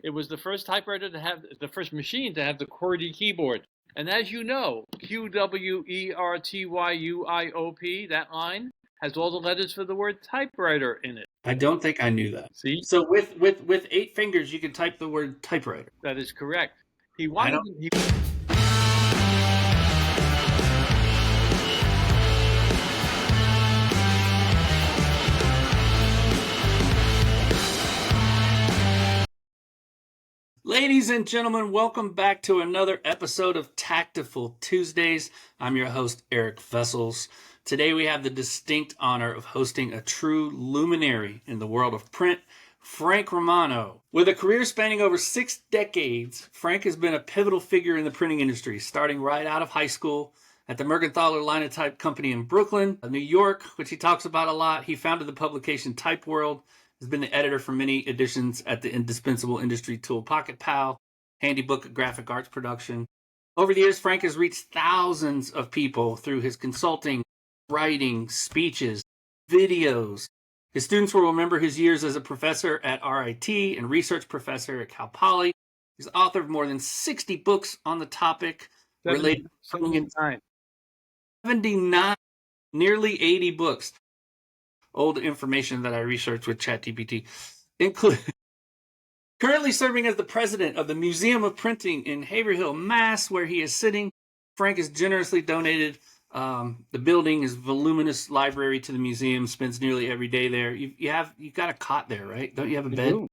It was the first typewriter to have the first machine to have the QWERTY keyboard. And as you know, QWERTYUIOP, that line has all the letters for the word typewriter in it. I don't think I knew that. See? So with 8 fingers, you can type the word typewriter. That is correct. Ladies and gentlemen, welcome back to another episode of Taktiful Tuesdays. I'm your host, Eric Vessels. Today we have the distinct honor of hosting a true luminary in the world of print, Frank Romano. With a career spanning over 6 decades, Frank has been a pivotal figure in the printing industry, starting right out of high school at the Mergenthaler Linotype company in Brooklyn, New York, which he talks about a lot. He founded the publication Typeworld, has been the editor for many editions at the indispensable industry tool Pocket Pal, handy book of graphic arts production. Over the years, Frank has reached thousands of people through his consulting, writing, speeches, videos. His students will remember his years as a professor at RIT and research professor at Cal Poly. He's the author of more than 60 books on the topic related to 79, nearly 80 books. Old information that I researched with ChatGPT, currently serving as the president of the Museum of Printing in Haverhill, Mass, where he is sitting. Frank has generously donated the building, his voluminous library to the museum, spends nearly every day there. You've got a cot there, right? Don't you have a bed?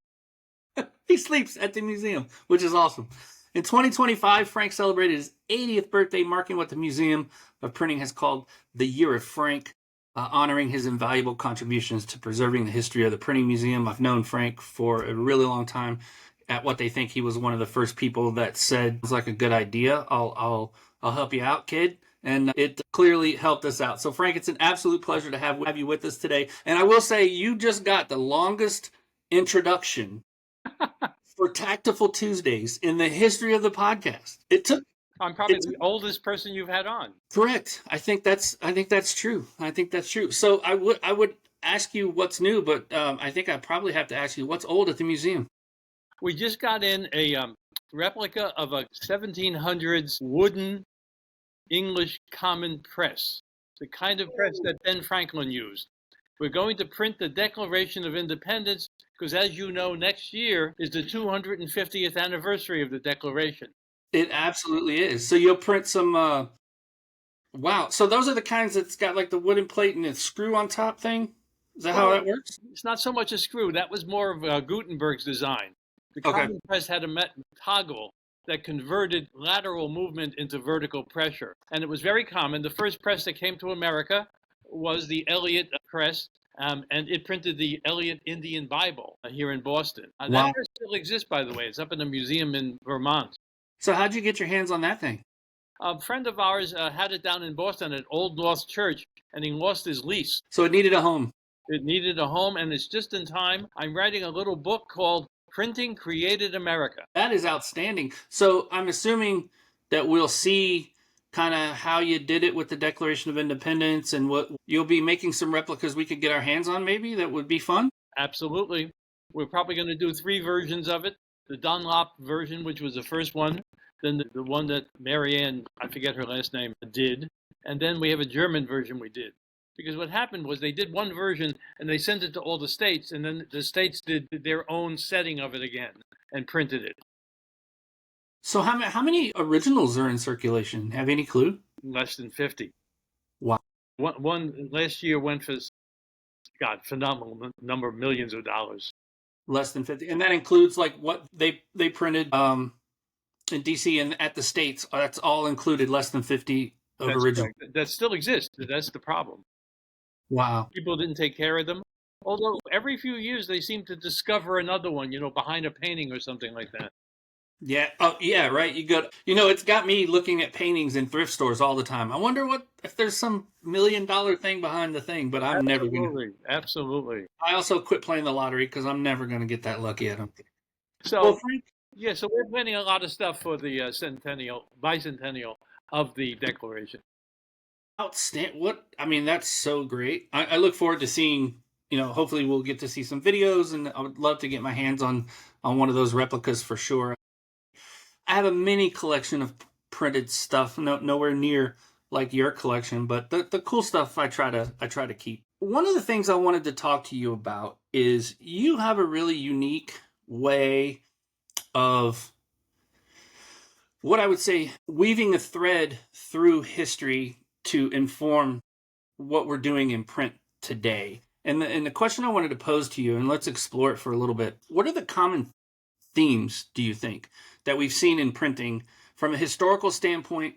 He sleeps at the museum, which is awesome. In 2025, Frank celebrated his 80th birthday, marking what the Museum of Printing has called the Year of Frank. Honoring his invaluable contributions to preserving the history of the printing museum. I've known Frank for a really long time. At what they think, he was one of the first people that said, "It's like a good idea. I'll help you out, kid." And it clearly helped us out. So Frank, it's an absolute pleasure to have you with us today. And I will say, you just got the longest introduction for Taktiful Tuesdays in the history of the podcast. I'm probably the oldest person you've had on. Correct. I think that's true. So I would ask you what's new, but I think I probably have to ask you what's old at the museum. We just got in a replica of a 1700s wooden English common press, the kind of press that Ben Franklin used. We're going to print the Declaration of Independence because, as you know, next year is the 250th anniversary of the Declaration. It absolutely is. So you'll print some, wow. So those are the kinds that's got like the wooden plate and a screw on top thing? Is that how that works? It's not so much a screw. That was more of Gutenberg's design. The common press had a toggle that converted lateral movement into vertical pressure. And it was very common. The first press that came to America was the Eliot press, and it printed the Eliot Indian Bible here in Boston. Wow. That press still exists, by the way. It's up in a museum in Vermont. So how'd you get your hands on that thing? A friend of ours had it down in Boston at Old North Church, and he lost his lease. So it needed a home. It needed a home, and it's just in time. I'm writing a little book called Printing Created America. That is outstanding. So I'm assuming that we'll see kind of how you did it with the Declaration of Independence, and what you'll be making some replicas we could get our hands on, maybe, that would be fun? Absolutely. We're probably going to do 3 versions of it. The Dunlop version, which was the first one, then the one that Marianne, I forget her last name, did, and then we have a German version we did. Because what happened was they did one version and they sent it to all the states, and then the states did their own setting of it again and printed it. So how many originals are in circulation? Have any clue? Less than 50. Wow. One last year went for, phenomenal number of millions of dollars. Less than 50. And that includes like what they printed in DC and at the States. That's all included, less than 50 of original. Correct. That still exists. That's the problem. Wow. People didn't take care of them. Although every few years they seem to discover another one, behind a painting or something like that. Yeah. Oh, yeah, right. It's got me looking at paintings in thrift stores all the time. I wonder if there's some $1 million thing behind the thing, but I'm never going to. Absolutely. I also quit playing the lottery because I'm never going to get that lucky, I don't think. So, Frank, so we're planning a lot of stuff for the bicentennial of the Declaration. Outstanding. That's so great. I look forward to seeing, hopefully we'll get to see some videos, and I would love to get my hands on on one of those replicas for sure. I have a mini collection of printed stuff, nowhere near like your collection, but the cool stuff I try to keep. One of the things I wanted to talk to you about is you have a really unique way of, what I would say, weaving a thread through history to inform what we're doing in print today. And the question I wanted to pose to you, and let's explore it for a little bit. What are the common themes, do you think, that we've seen in printing from a historical standpoint,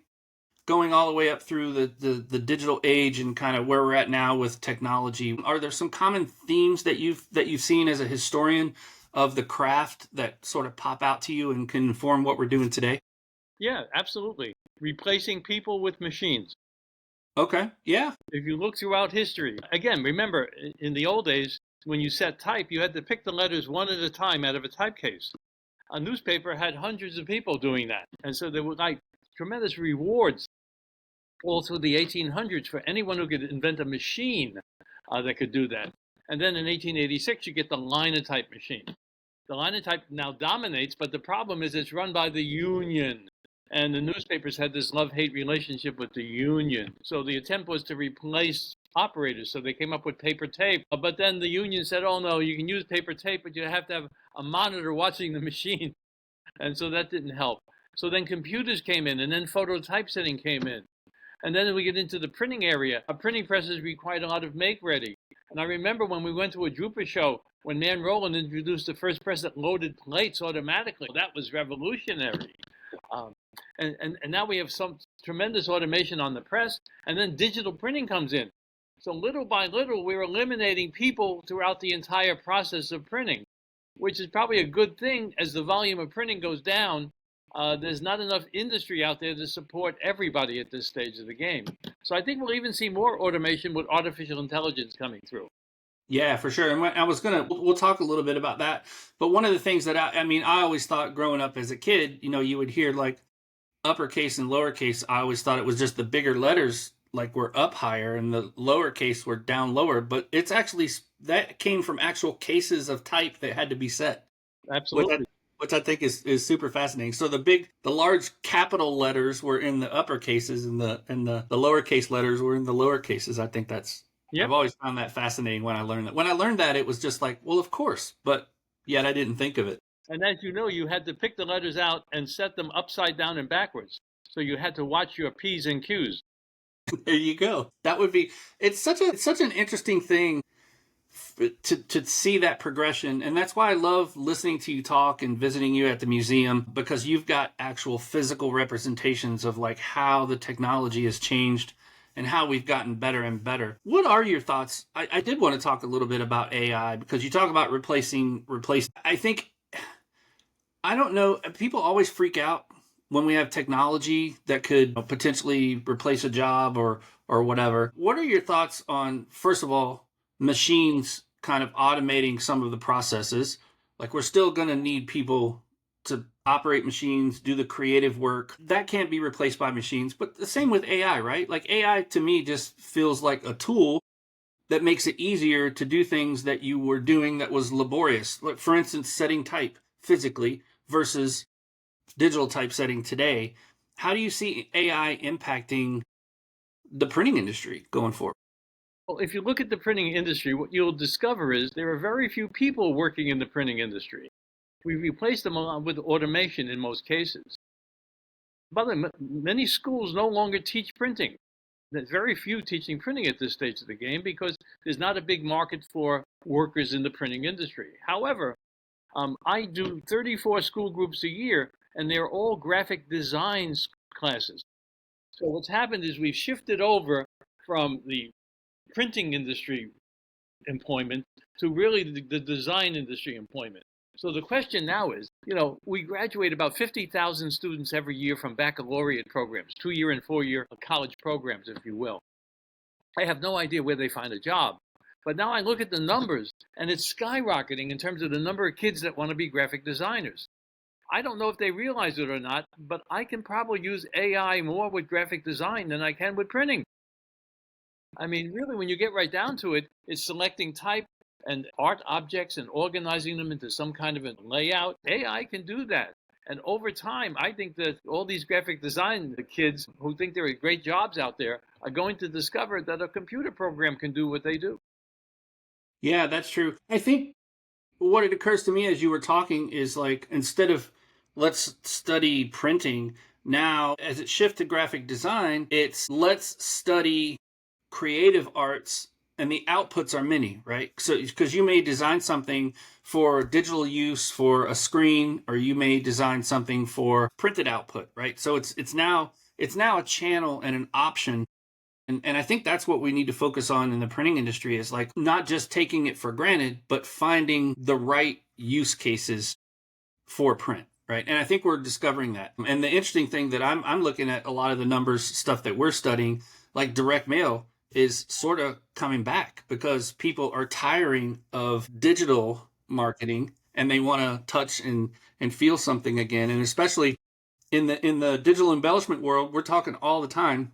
going all the way up through the digital age and kind of where we're at now with technology? Are there some common themes that you've seen as a historian of the craft that sort of pop out to you and can inform what we're doing today? Yeah, absolutely. Replacing people with machines. Okay, yeah. If you look throughout history, again, remember, in the old days, when you set type, you had to pick the letters one at a time out of a type case. A newspaper had hundreds of people doing that. And so there were like tremendous rewards all through the 1800s for anyone who could invent a machine that could do that. And then in 1886, you get the Linotype machine. The Linotype now dominates, but the problem is it's run by the union. And the newspapers had this love-hate relationship with the union. So the attempt was to replace operators. So they came up with paper tape. But then the union said, oh, no, you can use paper tape, but you have to have a monitor watching the machine. And so that didn't help. So then computers came in, and then photo typesetting came in. And then we get into the printing area. Printing presses required a lot of make-ready. And I remember when we went to a Drupa show, when Man Rowland introduced the first press that loaded plates automatically. That was revolutionary. And now we have some tremendous automation on the press, and then digital printing comes in. So little by little, we're eliminating people throughout the entire process of printing, which is probably a good thing. As the volume of printing goes down, there's not enough industry out there to support everybody at this stage of the game. So I think we'll even see more automation with artificial intelligence coming through. Yeah, for sure. And we'll talk a little bit about that. But one of the things that I always thought growing up as a kid, you would hear like uppercase and lowercase. I always thought it was just the bigger letters like were up higher and the lowercase were down lower. But it's actually, that came from actual cases of type that had to be set. Absolutely. Which I think is super fascinating. So the large capital letters were in the upper cases and the lowercase letters were in the lower cases. I think that's, yep. I've always found that fascinating when I learned that. When I learned that, it was just like, well, of course, but yet I didn't think of it. And as you know, you had to pick the letters out and set them upside down and backwards. So you had to watch your P's and Q's. There you go. That would be, it's such an interesting thing to see that progression. And that's why I love listening to you talk and visiting you at the museum, because you've got actual physical representations of like how the technology has changed and how we've gotten better and better. What are your thoughts? I did want to talk a little bit about AI, because you talk about replacing. I think, I don't know, people always freak out when we have technology that could potentially replace a job or whatever. What are your thoughts on, first of all, machines kind of automating some of the processes? Like, we're still going to need people to operate machines, do the creative work. That can't be replaced by machines. But the same with AI, right? Like, AI to me just feels like a tool that makes it easier to do things that you were doing that was laborious. Like, for instance, setting type physically versus digital typesetting today. How do you see AI impacting the printing industry going forward? Well, if you look at the printing industry, what you'll discover is there are very few people working in the printing industry. We replaced them with automation in most cases. By the way, many schools no longer teach printing. There's very few teaching printing at this stage of the game because there's not a big market for workers in the printing industry. However, I do 34 school groups a year, and they're all graphic design classes. So what's happened is we've shifted over from the printing industry employment to really the design industry employment. So the question now is, we graduate about 50,000 students every year from baccalaureate programs, 2-year and 4-year college programs, if you will. I have no idea where they find a job. But now I look at the numbers, and it's skyrocketing in terms of the number of kids that want to be graphic designers. I don't know if they realize it or not, but I can probably use AI more with graphic design than I can with printing. I mean, really, when you get right down to it, it's selecting type and art objects and organizing them into some kind of a layout. AI can do that. And over time, I think that all these graphic design kids who think there are great jobs out there are going to discover that a computer program can do what they do. Yeah, that's true. I think what it occurs to me as you were talking is like, instead of let's study printing, now as it shifts to graphic design, it's let's study creative arts, and the outputs are many, right? So because you may design something for digital use for a screen, or you may design something for printed output, right? So it's now a channel and an option. And I think that's what we need to focus on in the printing industry, is like not just taking it for granted, but finding the right use cases for print, right? And I think we're discovering that. And the interesting thing that I'm looking at, a lot of the numbers stuff that we're studying, like direct mail, is sort of coming back because people are tiring of digital marketing and they want to touch and feel something again. And especially in the digital embellishment world, we're talking all the time.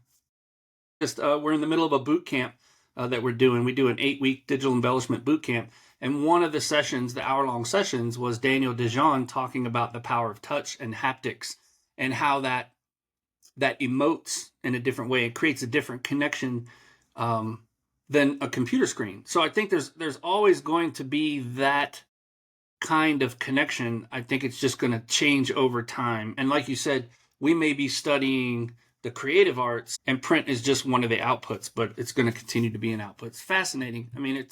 Just we're in the middle of a boot camp that we're doing. We do an 8-week digital embellishment boot camp. And one of the sessions, the hour-long sessions, was Daniel Dijon talking about the power of touch and haptics and how that emotes in a different way. It creates a different connection than a computer screen. So I think there's always going to be that kind of connection. I think it's just going to change over time. And like you said, we may be studying the creative arts, and print is just one of the outputs, but it's going to continue to be an output. It's fascinating. I mean,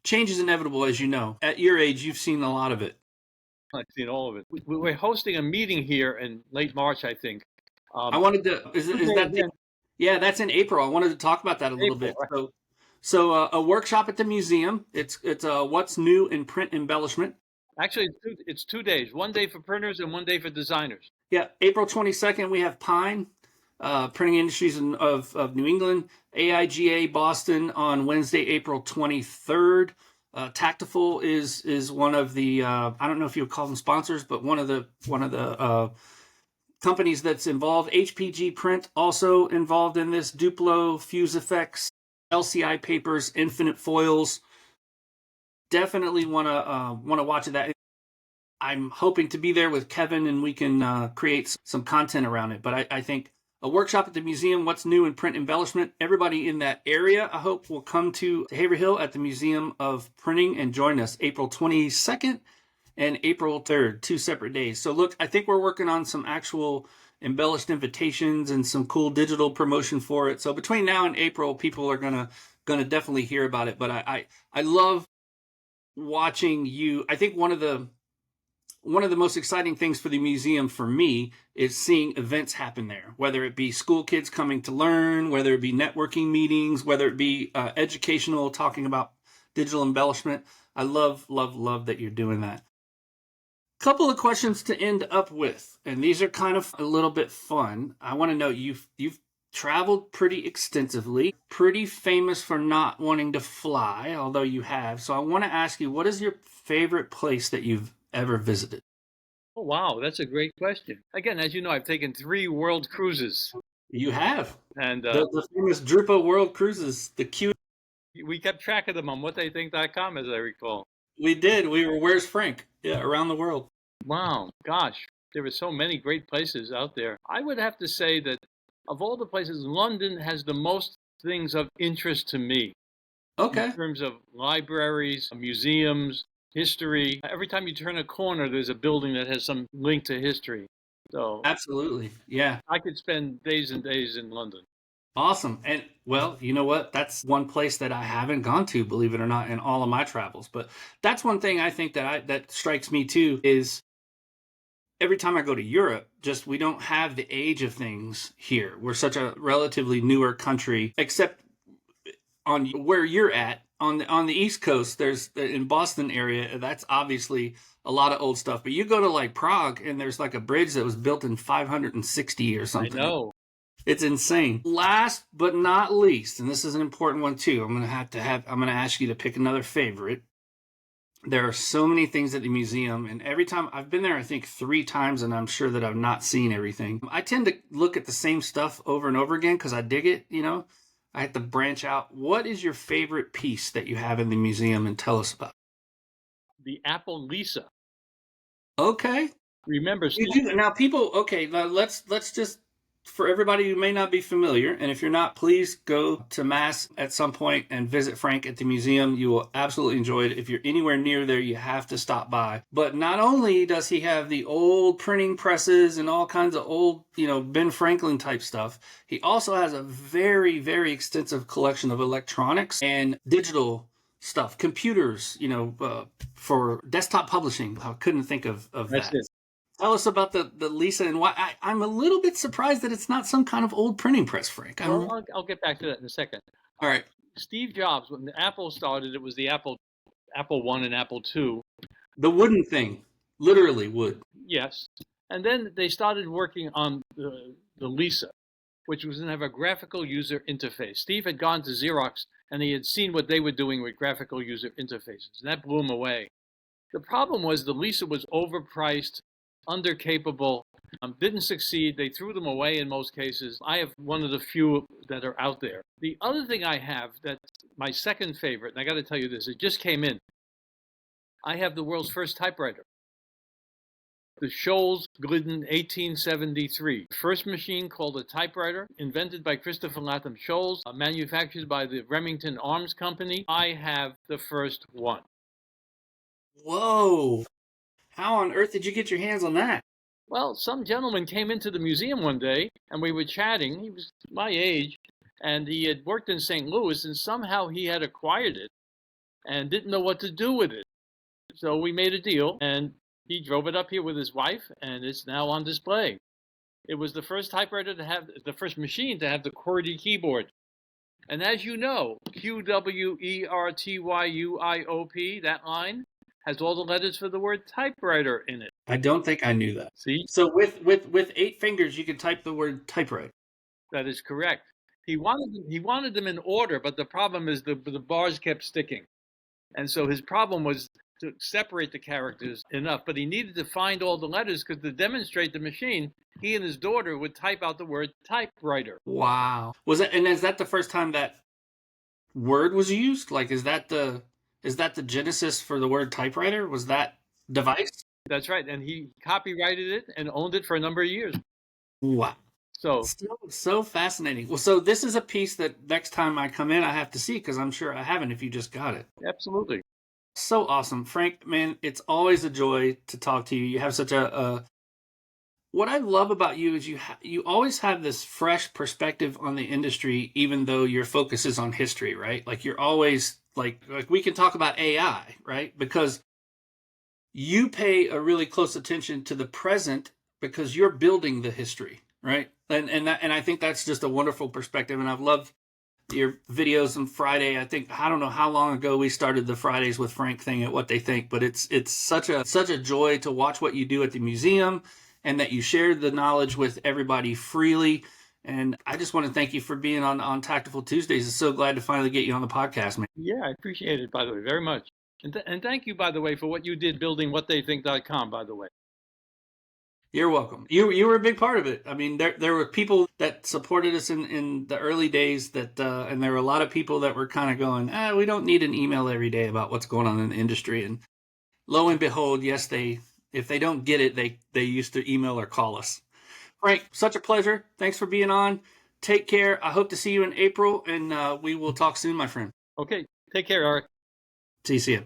change is inevitable, as you know. At your age, you've seen a lot of it. I've seen all of it. We're hosting a meeting here in late March, I think. I wanted to, is that, yeah, that's in April. I wanted to talk about that a little bit. Right. So a workshop at the museum. It's what's new in print embellishment. Actually, it's 2 days. 1 day for printers and 1 day for designers. Yeah, April 22nd, we have Pine. Printing Industries of New England, AIGA Boston on Wednesday, April 23rd. Taktiful is one of the I don't know if you would call them sponsors, but one of the companies that's involved. HPG Print also involved in this. Duplo, Fuse Effects, LCI Papers, Infinite Foils. Definitely want to watch that. I'm hoping to be there with Kevin, and we can create some content around it. But I think a workshop at the museum, what's new in print embellishment. Everybody in that area, I hope, will come to Haverhill at the Museum of Printing and join us April 22nd and April 3rd, 2 separate days. So look, I think we're working on some actual embellished invitations and some cool digital promotion for it. So between now and April, people are gonna definitely hear about it. But I love watching you. I think one of the most exciting things for the museum for me is seeing events happen there, whether it be school kids coming to learn, whether it be networking meetings, whether it be educational, talking about digital embellishment. I love that you're doing that. Couple of questions to end up with, and these are kind of a little bit fun. I want to know, you've traveled pretty extensively, pretty famous for not wanting to fly, although you have. So I want to ask you, what is your favorite place that you've ever visited? Oh, wow. That's a great question. Again, as you know, I've taken 3 world cruises. You have. And the famous Drupa World Cruises, the Q. We kept track of them on whattheythink.com, as I recall. We did. We were Where's Frank? Yeah, around the world. Wow. Gosh, there were so many great places out there. I would have to say that of all the places, London has the most things of interest to me. Okay. In terms of libraries, museums, history. Every time you turn a corner, there's a building that has some link to history. So absolutely, yeah. I could spend days and days in London. Awesome. And well, you know what? That's one place that I haven't gone to, believe it or not, in all of my travels. But that's one thing I think that strikes me too, is every time I go to Europe, just we don't have the age of things here. We're such a relatively newer country, except on where you're at. On the East Coast, there's in Boston area, that's obviously a lot of old stuff. But you go to like Prague, and there's like a bridge that was built in 560 or something. I know. It's insane. Last but not least, and this is an important one too, I'm going to ask you to pick another favorite. There are so many things at the museum, and every time I've been there, I think 3 times, and I'm sure that I've not seen everything. I tend to look at the same stuff over and over again because I dig it, you know. I have to branch out. What is your favorite piece that you have in the museum, and tell us about it? the Apple Lisa. Okay. Remember, Steve, Now, people, okay, now let's just, for everybody who may not be familiar, and if you're not, please go to Mass at some point and visit Frank at the museum. You will absolutely enjoy it. If you're anywhere near there, you have to stop by. But not only does he have the old printing presses and all kinds of old, Ben Franklin type stuff, he also has a very, very extensive collection of electronics and digital stuff, computers, for desktop publishing. I couldn't think of that's that. it. Tell us about the Lisa and why I'm a little bit surprised that it's not some kind of old printing press, Frank. Well, I'll get back to that in a second. All right. Steve Jobs, when Apple started, it was the Apple I and Apple II. The wooden thing, literally wood. Yes. And then they started working on the Lisa, which was going to have a graphical user interface. Steve had gone to Xerox and he had seen what they were doing with graphical user interfaces, and that blew him away. The problem was the Lisa was overpriced, undercapable, didn't succeed. They threw them away in most cases. I have one of the few that are out there. The other thing I have that's my second favorite, and I got to tell you this, it just came in. I have the world's first typewriter, the Sholes Glidden 1873. First machine called a typewriter, invented by Christopher Latham Sholes, manufactured by the Remington Arms Company. I have the first one. Whoa. How on earth did you get your hands on that? Well, some gentleman came into the museum one day, and we were chatting. He was my age, and he had worked in St. Louis, and somehow he had acquired it and didn't know what to do with it. So we made a deal, and he drove it up here with his wife, and it's now on display. It was the first typewriter to have, the first machine to have the QWERTY keyboard. And as you know, QWERTYUIOP, that line, has all the letters for the word typewriter in it. I don't think I knew that. See? So with 8 fingers, you could type the word typewriter. That is correct. He wanted them in order, but the problem is the bars kept sticking. And so his problem was to separate the characters enough, but he needed to find all the letters because to demonstrate the machine, he and his daughter would type out the word typewriter. Wow. Is that the first time that word was used? Like, is that the genesis for the word typewriter? Was that device? That's right. And he copyrighted it and owned it for a number of years. Wow. So fascinating. Well, so this is a piece that next time I come in, I have to see, because I'm sure I haven't if you just got it. Absolutely. So awesome. Frank, man, it's always a joy to talk to you. You have such what I love about you is you always have this fresh perspective on the industry, even though your focus is on history, right? Like you're always like we can talk about AI, right? Because you pay a really close attention to the present because you're building the history, right? And I think that's just a wonderful perspective. And I've loved your videos on Friday. I don't know how long ago we started the Fridays with Frank thing at What They Think, but it's such a joy to watch what you do at the museum and that you share the knowledge with everybody freely. And I just want to thank you for being on Taktiful Tuesdays. I'm so glad to finally get you on the podcast, man. Yeah, I appreciate it, by the way, very much. And thank you, by the way, for what you did building whattheythink.com, by the way. You're welcome. You were a big part of it. I mean, there were people that supported us in the early days and there were a lot of people that were kind of going, we don't need an email every day about what's going on in the industry. And lo and behold, yes, if they don't get it, they used to email or call us. Frank, such a pleasure. Thanks for being on. Take care. I hope to see you in April, and we will talk soon, my friend. Okay. Take care, Eric. See you.